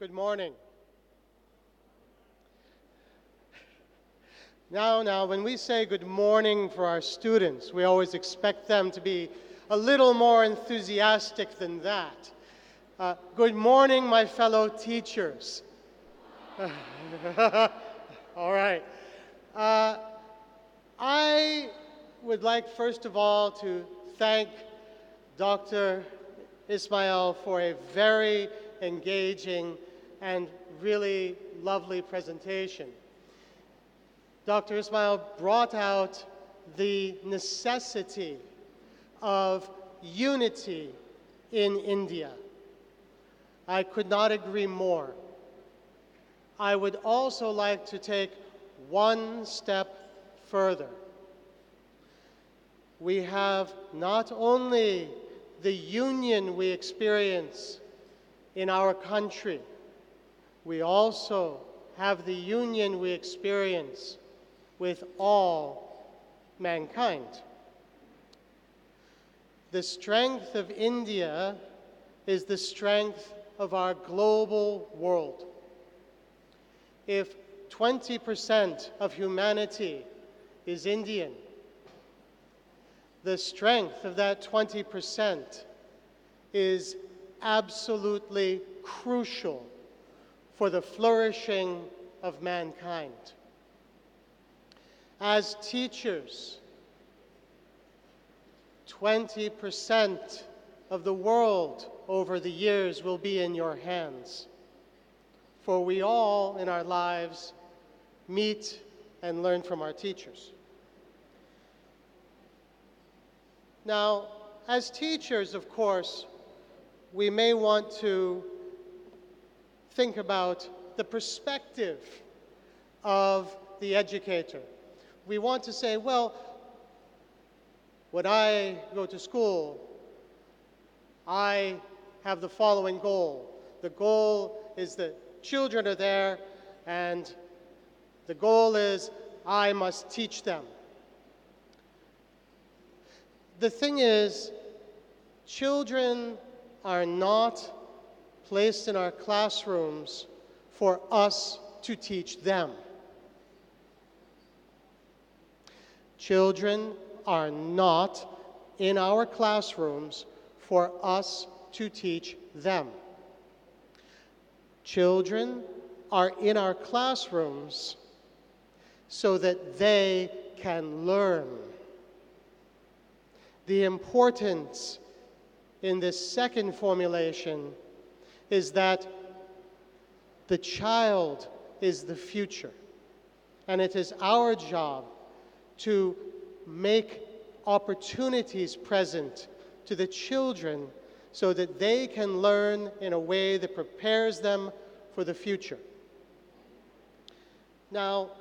Good morning. Now, when we say good morning for our students, we always expect them to be a little more enthusiastic than that. Good morning, my fellow teachers. All right. I would like, first of all, to thank Dr. Ismail for a very engaging and really lovely presentation. Dr. Ismail brought out the necessity of unity in India. I could not agree more. I would also like to take one step further. We have not only the union we experience in our country, we also have the union we experience with all mankind. The strength of India is the strength of our global world. If 20% of humanity is Indian, the strength of that 20% is absolutely crucial for the flourishing of mankind. As teachers, 20% of the world over the years will be in your hands, for we all in our lives meet and learn from our teachers. Now, as teachers, of course, we may want to think about the perspective of the educator. We want to say, well, when I go to school, I have the following goal. The goal is that children are there, and the goal is I must teach them. The thing is, children are not placed in our classrooms for us to teach them. Children are not in our classrooms for us to teach them. Children are in our classrooms so that they can learn. The importance in this second formulation is that the child is the future, and it is our job to make opportunities present to the children so that they can learn in a way that prepares them for the future. Now,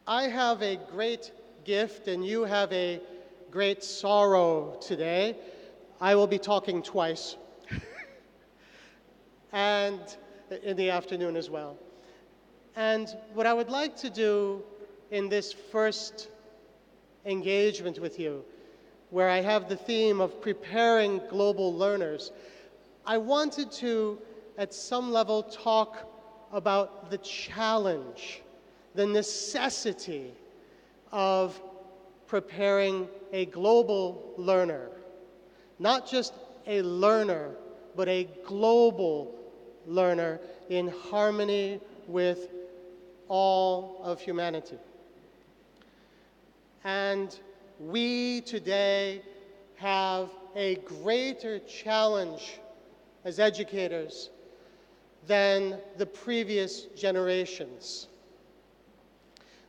I have a great gift and you have a great sorrow today. I will be talking twice and in the afternoon as well. And what I would like to do in this first engagement with you, where I have the theme of preparing global learners, I wanted to, at some level, talk about the challenge, the necessity of preparing a global learner. Not just a learner, but a global learner in harmony with all of humanity. And we today have a greater challenge as educators than the previous generations.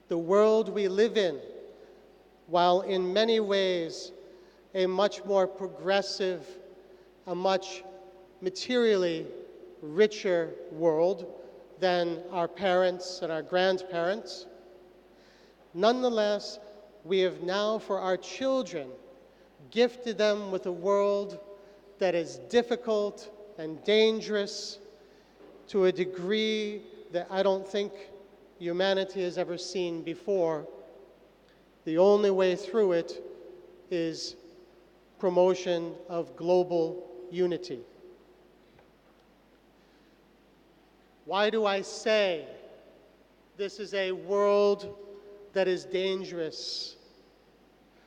The world we live in, while in many ways a much more progressive, a much materially richer world than our parents and our grandparents, nonetheless, we have now, for our children, gifted them with a world that is difficult and dangerous to a degree that I don't think humanity has ever seen before. The only way through it is promotion of global unity. Why do I say this is a world that is dangerous?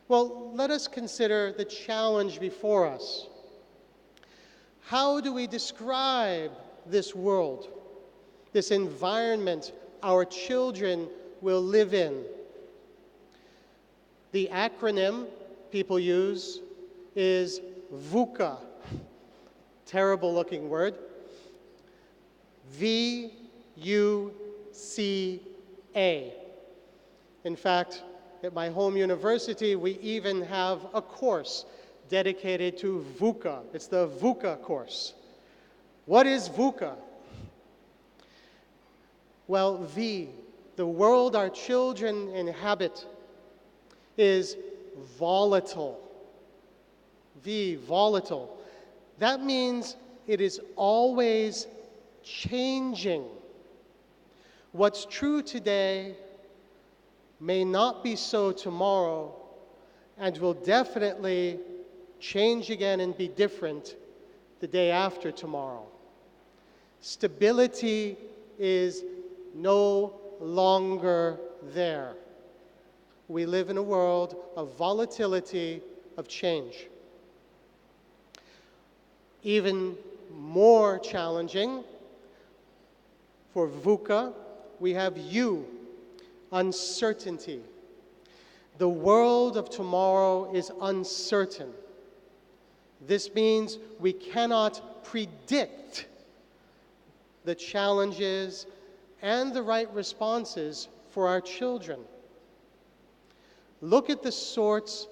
Well, let us consider the challenge before us. How do we describe this world, this environment our children will live in? The acronym people use is VUCA. Terrible looking word. V-U-C-A. In fact, at my home university, we even have a course dedicated to VUCA. It's the VUCA course. What is VUCA? Well, V, the world our children inhabit, is volatile. V, volatile. That means it is always changing. What's true today may not be so tomorrow, and will definitely change again and be different the day after tomorrow. Stability is no longer there. We live in a world of volatility, of change. Even more challenging, for VUCA, we have U, uncertainty. The world of tomorrow is uncertain. This means we cannot predict the challenges and the right responses for our children. Look at the sorts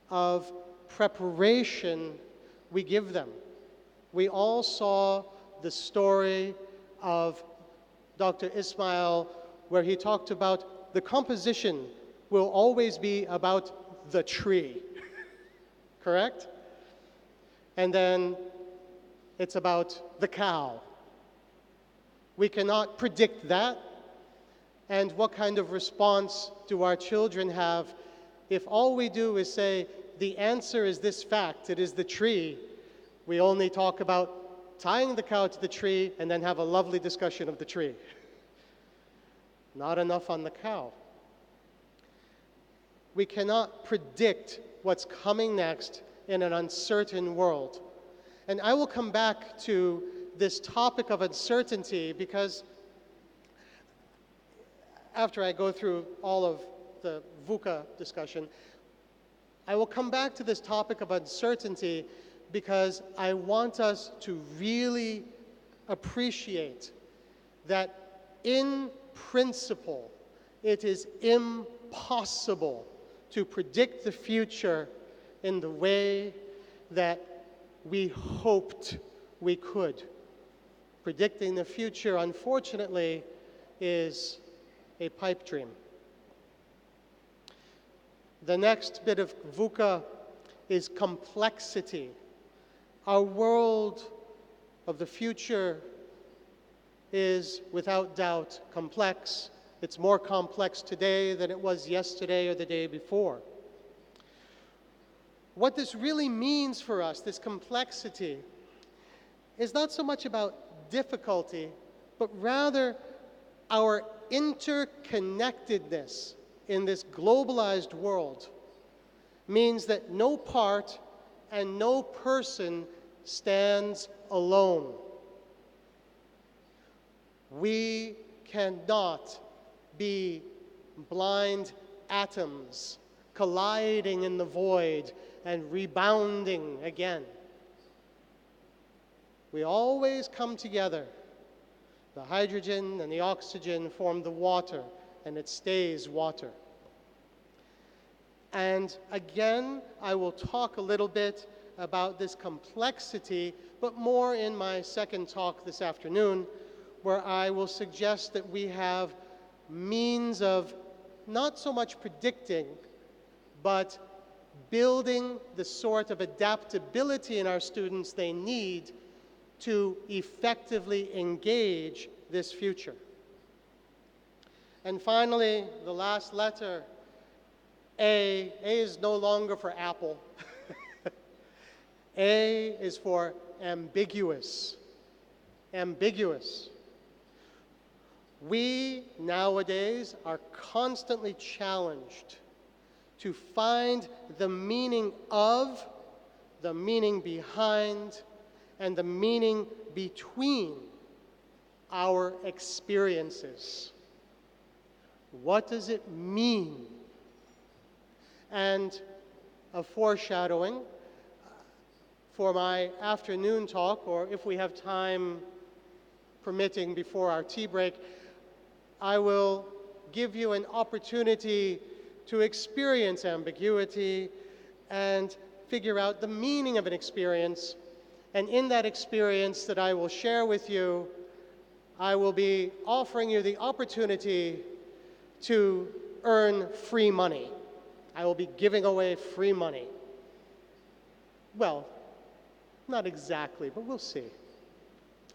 of preparation we give them. We all saw the story of Dr. Ismail, where he talked about the composition will always be about the tree, correct? And then it's about the cow. We cannot predict that. And what kind of response do our children have if all we do is say, the answer is this fact, it is the tree? We only talk about tying the cow to the tree and then have a lovely discussion of the tree. Not enough on the cow. We cannot predict what's coming next in an uncertain world. And I will come back to this topic of uncertainty because after I go through all of the VUCA discussion, I will come back to this topic of uncertainty because I want us to really appreciate that in principle, it is impossible to predict the future in the way that we hoped we could. Predicting the future, unfortunately, is a pipe dream. The next bit of VUCA is complexity. Our world of the future is, without doubt, complex. It's more complex today than it was yesterday or the day before. What this really means for us, this complexity, is not so much about difficulty, but rather our interconnectedness in this globalized world means that no part and no person stands alone. We cannot be blind atoms colliding in the void and rebounding again. We always come together. The hydrogen and the oxygen form the water, and it stays water. And again, I will talk a little bit about this complexity, but more in my second talk this afternoon, where I will suggest that we have means of not so much predicting, but building the sort of adaptability in our students they need to effectively engage this future. And finally, the last letter, A. A is no longer for apple. A is for ambiguous. Ambiguous. We nowadays are constantly challenged to find the meaning of, the meaning behind, and the meaning between our experiences. What does it mean? And a foreshadowing for my afternoon talk, or if we have time permitting before our tea break, I will give you an opportunity to experience ambiguity and figure out the meaning of an experience. And in that experience that I will share with you, I will be offering you the opportunity to earn free money. I will be giving away free money. Well, not exactly, but we'll see.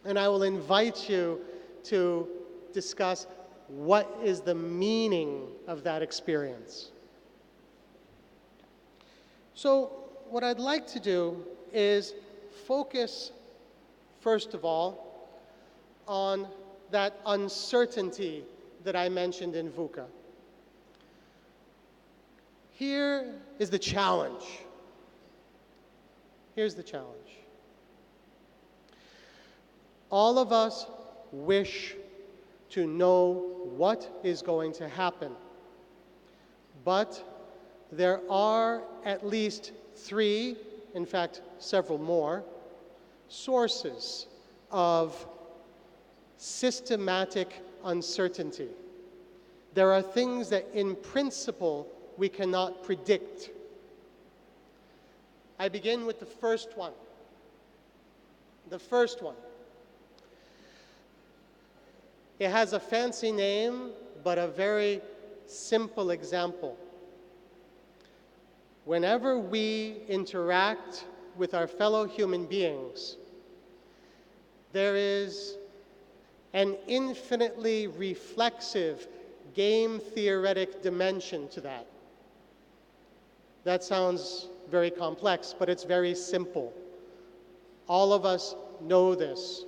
And I will invite you to discuss what is the meaning of that experience. So what I'd like to do is focus, first of all, on that uncertainty that I mentioned in VUCA. Here is the challenge. Here's the challenge. All of us wish to know what is going to happen, but there are at least 3, in fact, several more, sources of systematic uncertainty. There are things that, in principle, we cannot predict. I begin with the first one. The first one. It has a fancy name, but a very simple example. Whenever we interact with our fellow human beings, there is an infinitely reflexive, game-theoretic dimension to that. That sounds very complex, but it's very simple. All of us know this.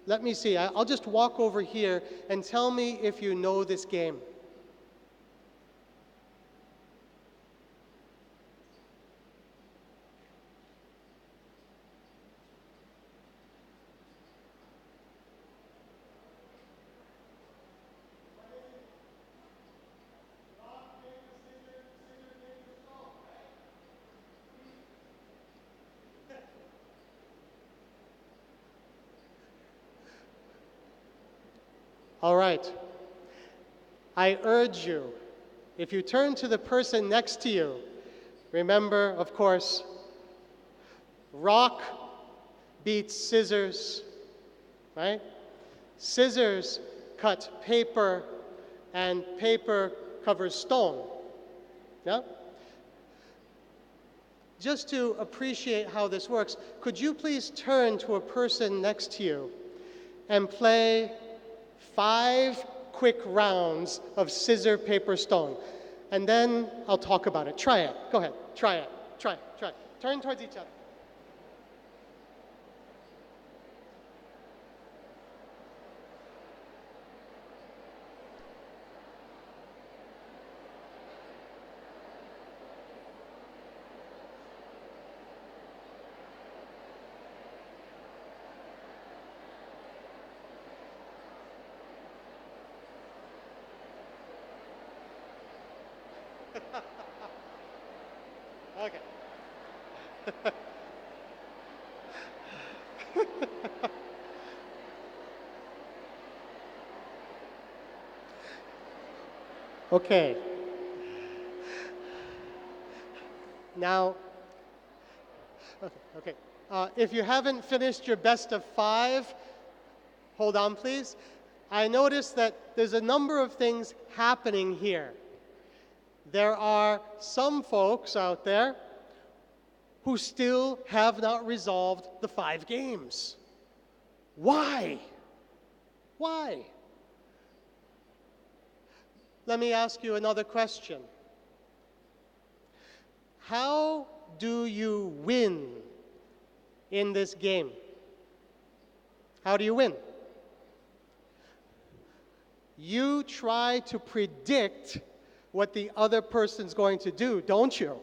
Let me see, I'll just walk over here and tell me if you know this game. All right. I urge you, if you turn to the person next to you, remember, of course, rock beats scissors, right? Scissors cut paper, and paper covers stone. Yeah? Just to appreciate how this works, could you please turn to a person next to you and play 5 quick rounds of scissor, paper, stone. And then I'll talk about it. Try it. Go ahead. Try it. Try it. Try it. Turn towards each other. Okay. Okay. Now, okay. If you haven't finished your best of 5, hold on, please. I noticed that there's a number of things happening here. There are some folks out there who still have not resolved the 5 games. Why? Why? Let me ask you another question. How do you win in this game? How do you win? You try to predict what the other person's going to do, don't you?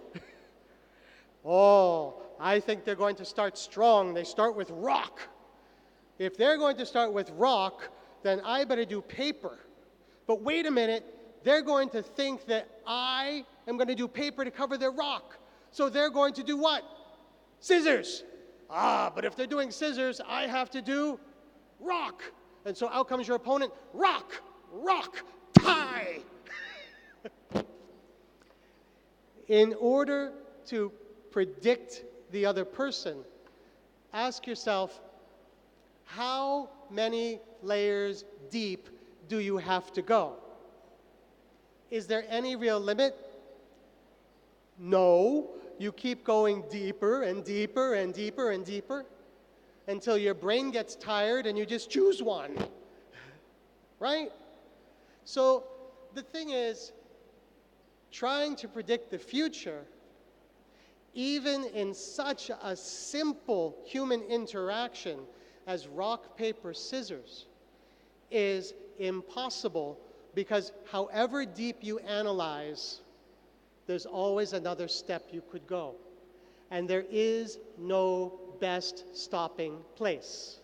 Oh, I think they're going to start strong. They start with rock. If they're going to start with rock, then I better do paper. But wait a minute, they're going to think that I am going to do paper to cover their rock. So they're going to do what? Scissors. Ah, but if they're doing scissors, I have to do rock. And so out comes your opponent, rock, rock, tie. In order to predict the other person, ask yourself, how many layers deep do you have to go? Is there any real limit? No. You keep going deeper and deeper and deeper and deeper until your brain gets tired and you just choose one. Right? So the thing is, trying to predict the future, even in such a simple human interaction as rock, paper, scissors, is impossible because however deep you analyze, there's always another step you could go. And there is no best stopping place.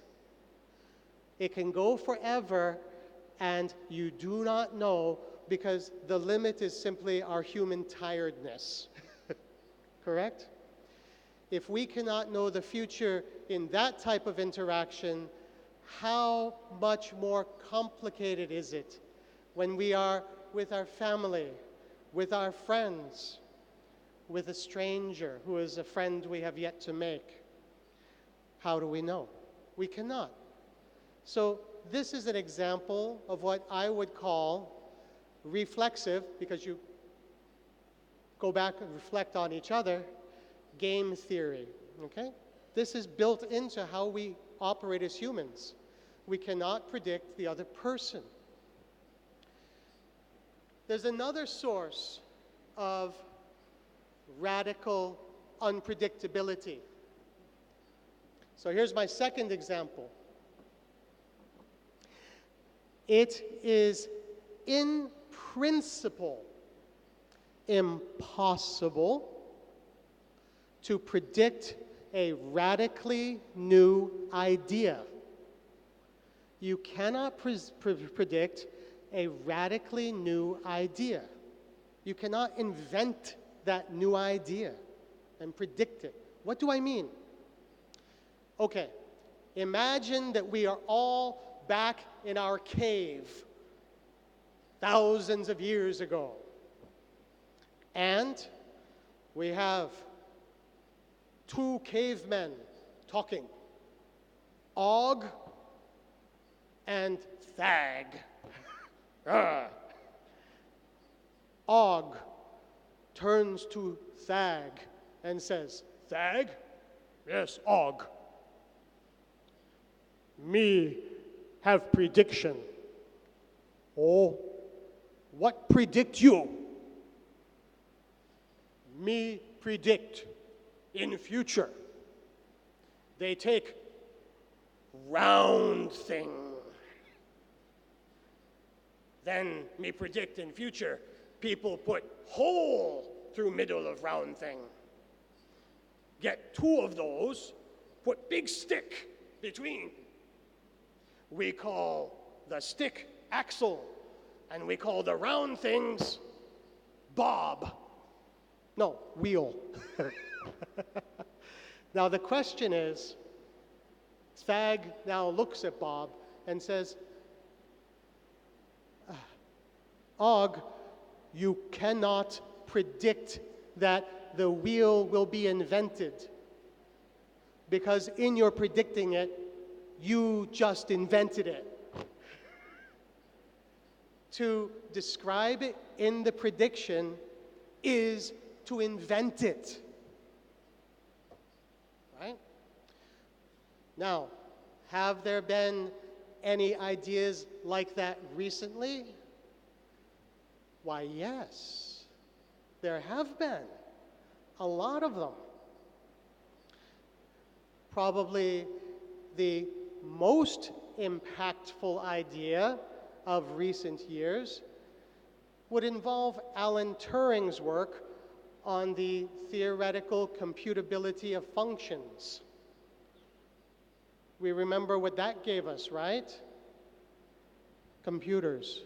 It can go forever, and you do not know because the limit is simply our human tiredness. Correct? If we cannot know the future in that type of interaction, how much more complicated is it when we are with our family, with our friends, with a stranger who is a friend we have yet to make? How do we know? We cannot. So this is an example of what I would call reflexive, because you go back and reflect on each other, game theory, okay? This is built into how we operate as humans. We cannot predict the other person. There's another source of radical unpredictability. So here's my second example. It is in principle impossible to predict a radically new idea. You cannot predict a radically new idea. You cannot invent that new idea and predict it. What do I mean? Okay, imagine that we are all back in our cave thousands of years ago. And we have two cavemen talking, Og and Thag. Og turns to Thag and says, Thag? Yes, Og. Me have prediction. Oh, what predict you? Me predict in future. They take round thing. Then me predict in future, people put hole through middle of round thing. Get two of those, put big stick between. We call the stick axle, and we call the round things bob. No, wheel. Now the question is, Thag now looks at Bob and says, Og, you cannot predict that the wheel will be invented, because in your predicting it, you just invented it. To describe it in the prediction is to invent it. Right? Now, have there been any ideas like that recently? Why, yes, there have been. A lot of them. Probably the most impactful idea of recent years would involve Alan Turing's work on the theoretical computability of functions. We remember what that gave us, right? Computers.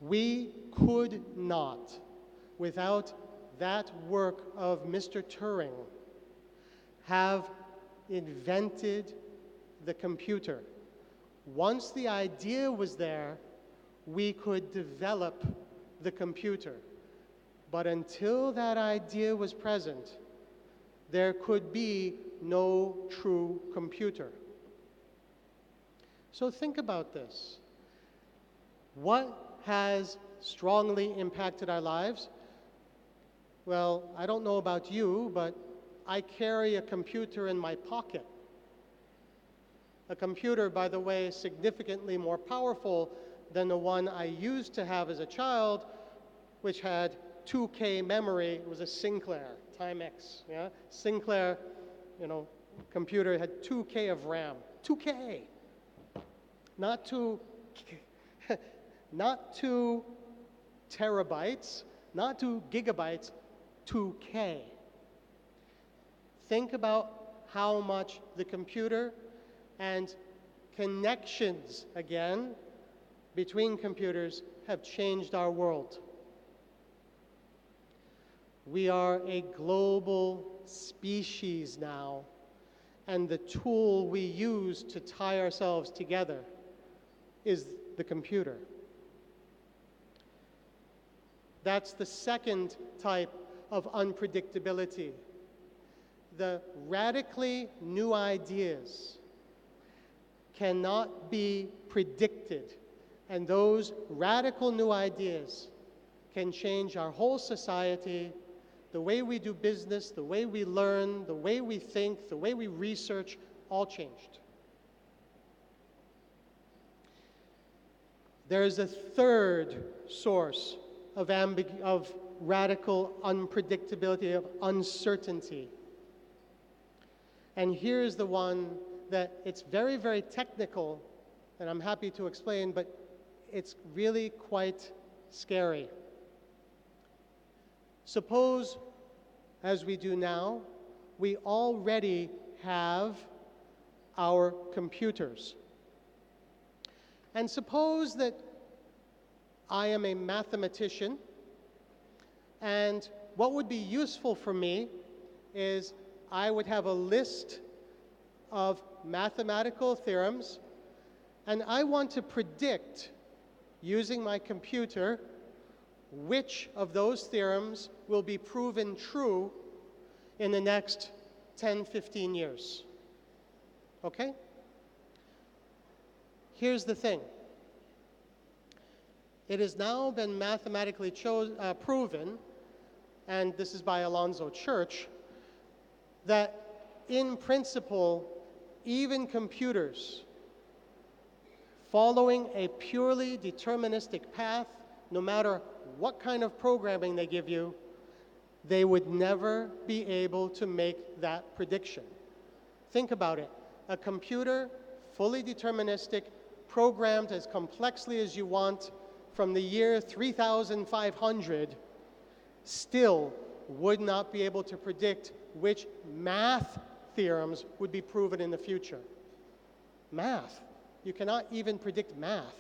We could not, without that work of Mr. Turing, have invented the computer. Once the idea was there, we could develop the computer. But until that idea was present, there could be no true computer. So think about this. What has strongly impacted our lives? Well, I don't know about you, but I carry a computer in my pocket. A computer, by the way, significantly more powerful than the one I used to have as a child, which had 2K memory. It was a Sinclair, Timex, yeah? Sinclair, computer had 2K of RAM. 2K! Not 2 terabytes, not 2 gigabytes, 2K. Think about how much the computer and connections, again, between computers have changed our world. We are a global species now, and the tool we use to tie ourselves together is the computer. That's the second type of unpredictability. The radically new ideas cannot be predicted, and those radical new ideas can change our whole society, the way we do business, the way we learn, the way we think, the way we research, all changed. There is a third source of radical unpredictability, of uncertainty. And here's the one that it's very, very technical, and I'm happy to explain, but it's really quite scary. Suppose, as we do now, we already have our computers. And suppose that I am a mathematician, and what would be useful for me is I would have a list of mathematical theorems, and I want to predict, using my computer, which of those theorems will be proven true in the next 10, 15 years. Okay? Here's the thing. It has now been mathematically proven, and this is by Alonzo Church, that in principle, even computers following a purely deterministic path, no matter what kind of programming they give you, they would never be able to make that prediction. Think about it. A computer, fully deterministic, programmed as complexly as you want from the year 3500, still would not be able to predict which math theorems would be proven in the future. Math. You cannot even predict math.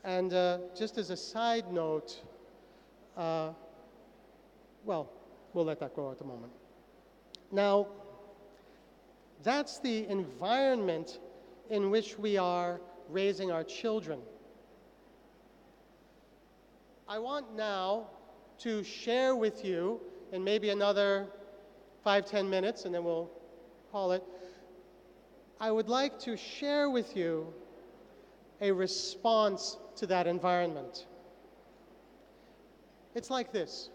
And just as a side note, well, we'll let that go at the moment. Now, that's the environment in which we are raising our children. I want now to share with you, in maybe another 5-10 minutes, and then we'll call it, I would like to share with you a response to that environment. It's like this.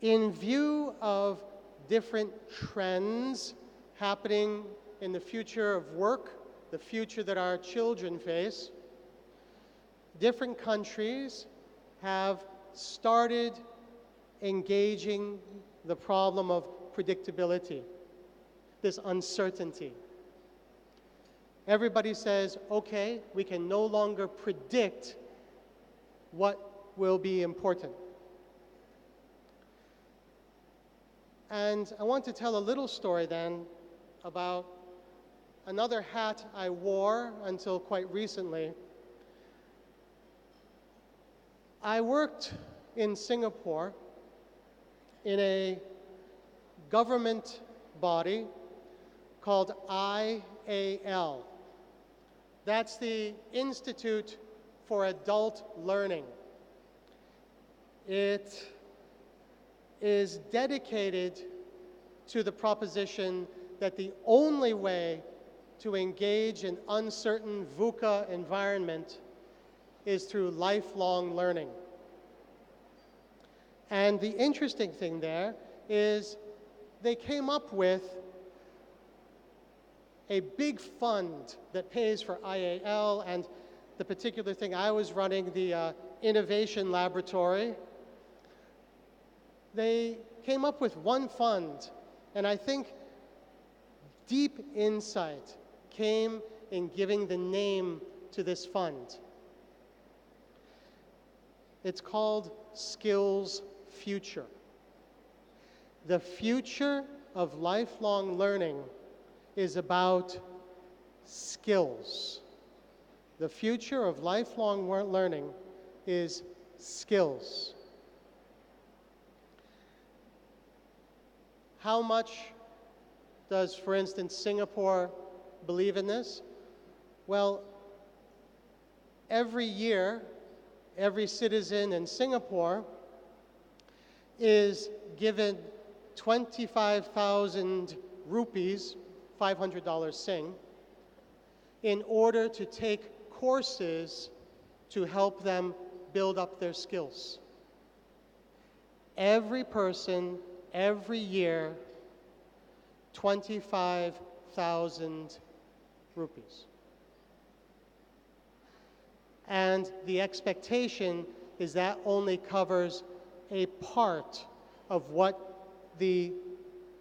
In view of different trends happening in the future of work, the future that our children face, different countries have started engaging the problem of predictability. this uncertainty. Everybody says, okay, we can no longer predict what will be important. And I want to tell a little story then about another hat I wore until quite recently. I worked in Singapore in a government body called IAL. That's the Institute for Adult Learning. It is dedicated to the proposition that the only way to engage in uncertain VUCA environment is through lifelong learning. And the interesting thing there is they came up with a big fund that pays for IAL, and the particular thing I was running, the innovation laboratory, they came up with one fund, and I think deep insight came in giving the name to this fund. It's called Skills Future. The future of lifelong learning is about skills. The future of lifelong learning is skills. How much does, for instance, Singapore believe in this? Well, every year, every citizen in Singapore is given 25,000 rupees, $500 Sing, in order to take courses to help them build up their skills. Every person, every year, 25,000 rupees. And the expectation is that only covers a part of what the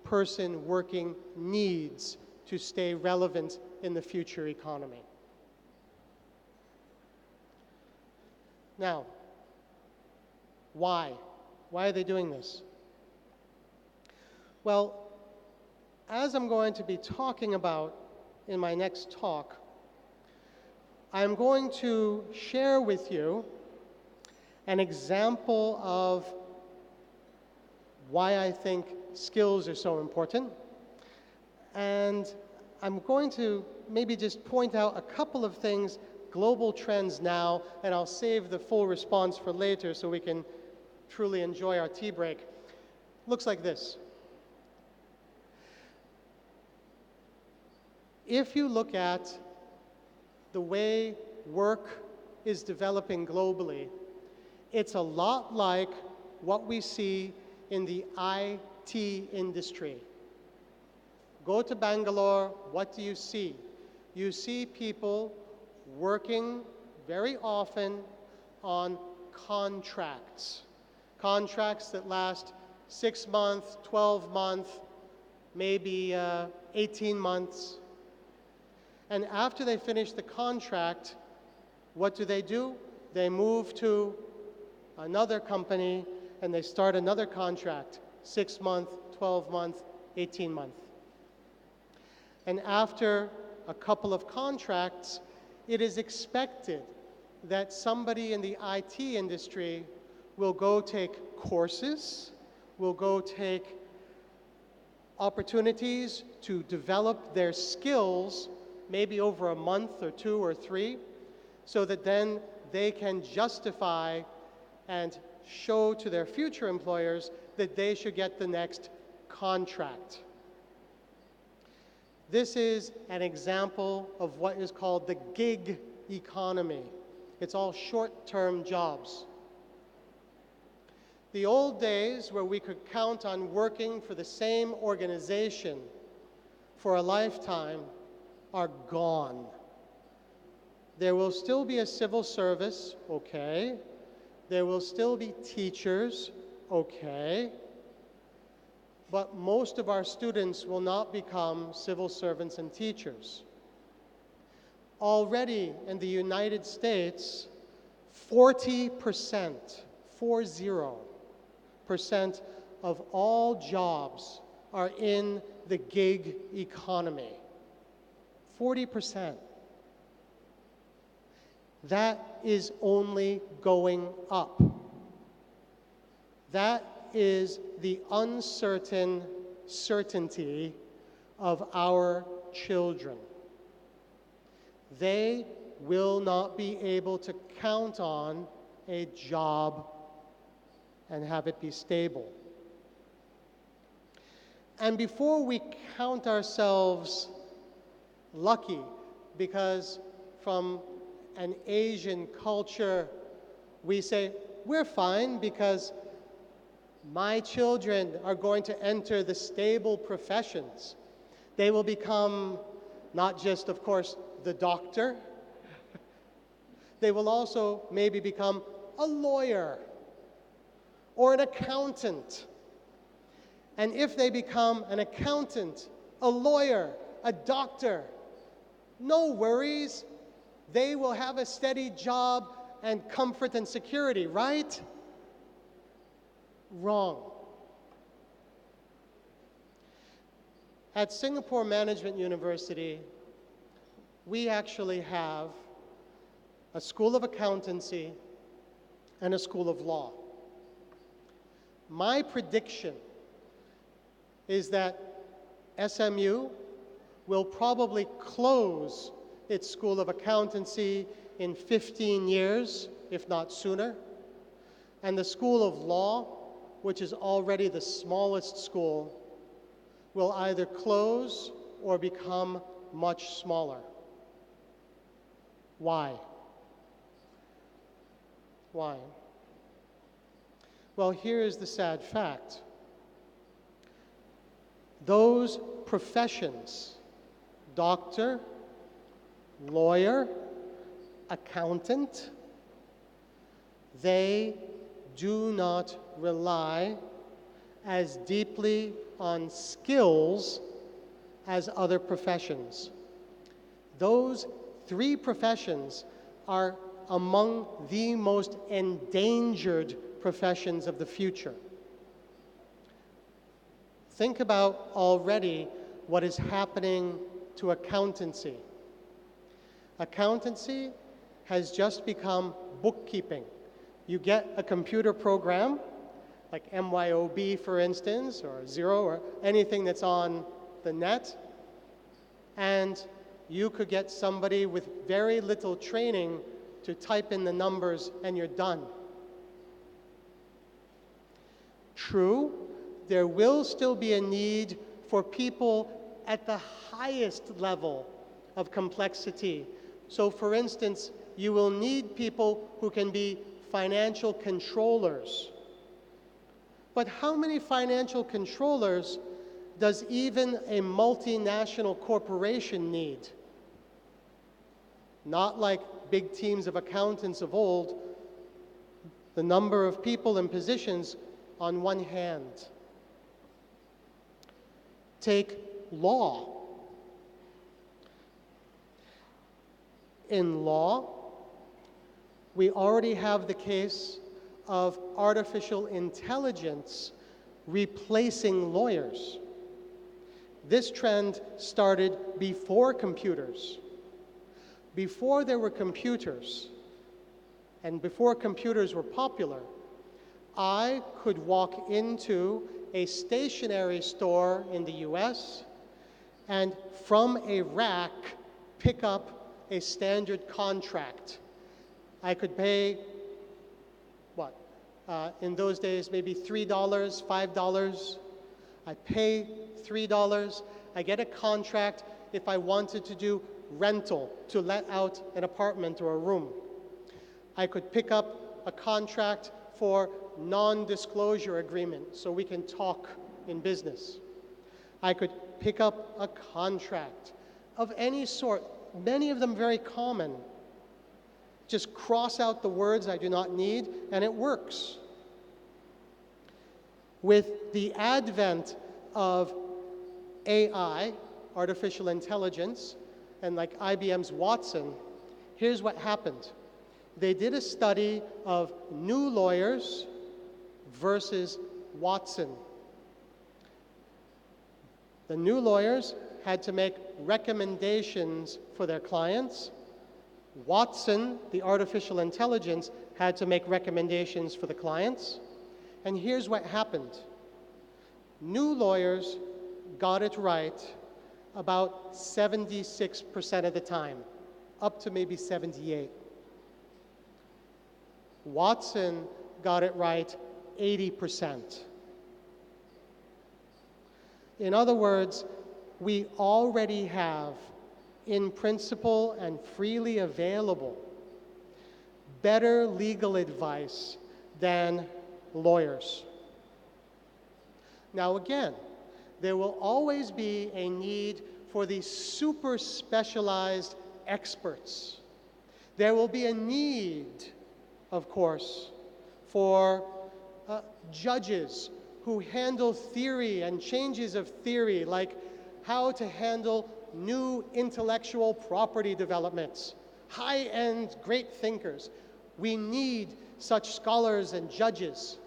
person working needs to stay relevant in the future economy. Now, why? Why are they doing this? Well, as I'm going to be talking about in my next talk, I'm going to share with you an example of why I think skills are so important. And I'm going to maybe just point out a couple of things, global trends now, and I'll save the full response for later so we can truly enjoy our tea break. Looks like this. If you look at the way work is developing globally, it's a lot like what we see in the IT industry. Go to Bangalore, what do you see? You see people working very often on contracts. Contracts that last 6 months, 12 months, maybe 18 months. And after they finish the contract, what do? They move to another company and they start another contract, 6 months, 12 months, 18 months. And after a couple of contracts, it is expected that somebody in the IT industry will go take courses, will go take opportunities to develop their skills, maybe over a month or 2 or 3, so that then they can justify and show to their future employers that they should get the next contract. This is an example of what is called the gig economy. It's all short-term jobs. The old days where we could count on working for the same organization for a lifetime are gone. There will still be a civil service, okay. There will still be teachers, okay. but most of our students will not become civil servants and teachers. Already in the United States, 40%, 40% of all jobs are in the gig economy. 40%. That is only going up. That is the uncertain certainty of our children. They will not be able to count on a job and have it be stable. And before we count ourselves lucky, because from an Asian culture, we say, we're fine because my children are going to enter the stable professions. They will become not just, of course, the doctor. They will also maybe become a lawyer or an accountant. And if they become an accountant, a lawyer, a doctor, no worries. They will have a steady job and comfort and security, right? Wrong. At Singapore Management University, we actually have a school of accountancy and a school of law. My prediction is that SMU will probably close its School of Accountancy in 15 years, if not sooner. And the School of Law, which is already the smallest school, will either close or become much smaller. Why? Why? Well, here is the sad fact. Those professions, doctor, lawyer, accountant, they do not rely as deeply on skills as other professions. Those three professions are among the most endangered professions of the future. Think about already what is happening to accountancy. Accountancy has just become bookkeeping. You get a computer program, like MYOB for instance, or Xero, or anything that's on the net, and you could get somebody with very little training to type in the numbers and you're done. True, there will still be a need for people at the highest level of complexity. So for instance, you will need people who can be financial controllers. But how many financial controllers does even a multinational corporation need? Not like big teams of accountants of old, the number of people and positions on one hand. Take law. In law, we already have the case of artificial intelligence replacing lawyers. This trend started before computers. Before there were computers, and before computers were popular, I could walk into a stationery store in the US and from a rack pick up a standard contract. I could pay, in those days, maybe $3, $5. I pay $3. I get a contract if I wanted to do rental, to let out an apartment or a room. I could pick up a contract for non-disclosure agreement so we can talk in business. I could pick up a contract of any sort, many of them very common. Just cross out the words I do not need, and it works. With the advent of AI, artificial intelligence, and like IBM's Watson, here's what happened. They did a study of new lawyers versus Watson. The new lawyers had to make recommendations for their clients. Watson, the artificial intelligence, had to make recommendations for the clients. And here's what happened. New lawyers got it right about 76% of the time, up to maybe 78. Watson got it right 80%. In other words, we already have, in principle and freely available, better legal advice than lawyers. Now again, there will always be a need for these super specialized experts. There will be a need, of course, for judges who handle theory and changes of theory, like how to handle new intellectual property developments, high-end great thinkers. We need such scholars and judges.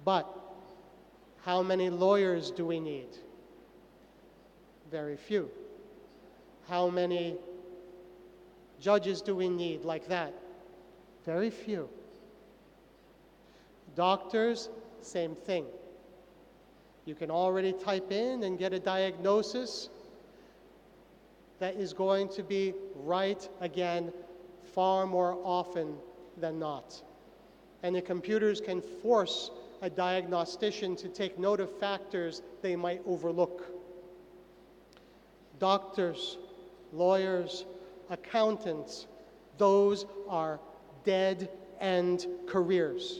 But how many lawyers do we need? Very few. How many judges do we need like that? Very few. Doctors, same thing. You can already type in and get a diagnosis that is going to be right again far more often than not. And the computers can force a diagnostician to take note of factors they might overlook. Doctors, lawyers, accountants, those are dead-end careers.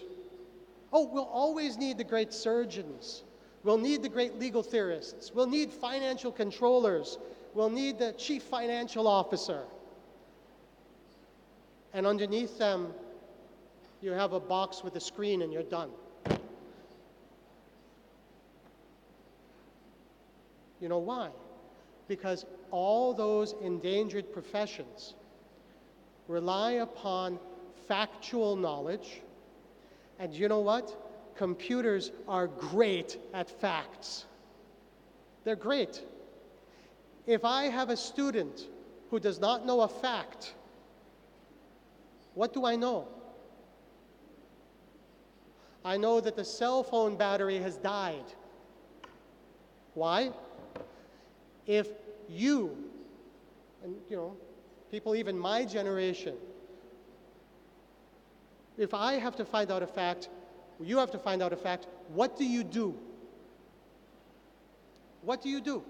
Oh, we'll always need the great surgeons. We'll need the great legal theorists. We'll need financial controllers. We'll need the chief financial officer. And underneath them, you have a box with a screen and you're done. You know why? Because all those endangered professions rely upon factual knowledge. And you know what? Computers are great at facts. They're great. If I have a student who does not know a fact, what do I know? I know that the cell phone battery has died. Why? If you, and people even my generation, if I have to find out a fact, you have to find out a fact, what do you do? What do you do?